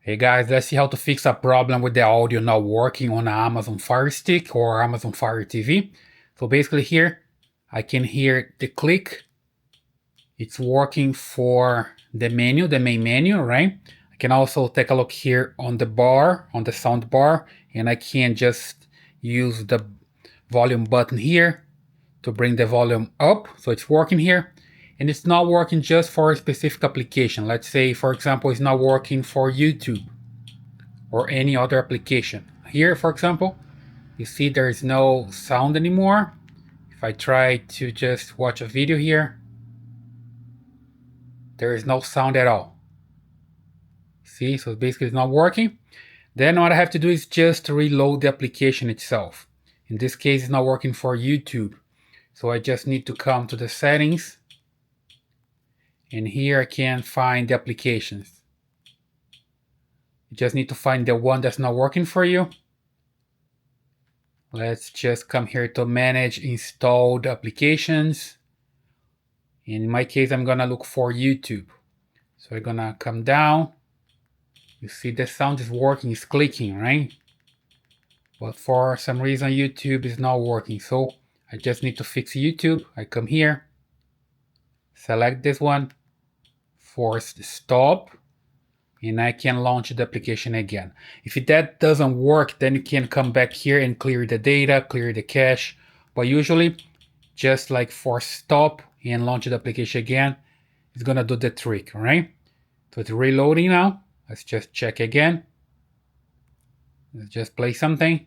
Hey guys, let's see how to fix a problem with the audio not working on Amazon Fire Stick or Amazon Fire TV. So basically here, I can hear the click. It's working for the menu, the main menu, right? I can also take a look here on the bar, on the sound bar, and I can just use the volume button here to bring the volume up. So it's working here. And it's not working just for a specific application. Let's say, for example, it's not working for YouTube or any other application. Here, for example, you see there is no sound anymore. If I try to just watch a video here, there is no sound at all. See, so basically it's not working. Then what I have to do is just reload the application itself. In this case, it's not working for YouTube. So I just need to come to the settings, and here I can find the applications. You just need to find the one that's not working for you. Let's just come here to manage installed applications. In my case, I'm gonna look for YouTube. So I'm gonna come down. You see the sound is working, it's clicking, right? But for some reason, YouTube is not working. So I just need to fix YouTube. I come here, select this one, force stop, and I can launch the application again. If that doesn't work, then you can come back here and clear the data, clear the cache. But usually, just like force stop and launch the application again, it's gonna do the trick, right? So it's reloading now. Let's just check again. Let's just play something.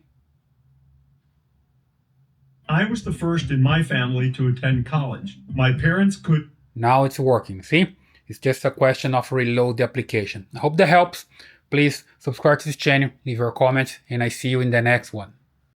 I was the first in my family to attend college. My parents could... Now it's working, see? It's just a question of reload the application. I hope that helps. Please subscribe to this channel, leave your comments, and I see you in the next one.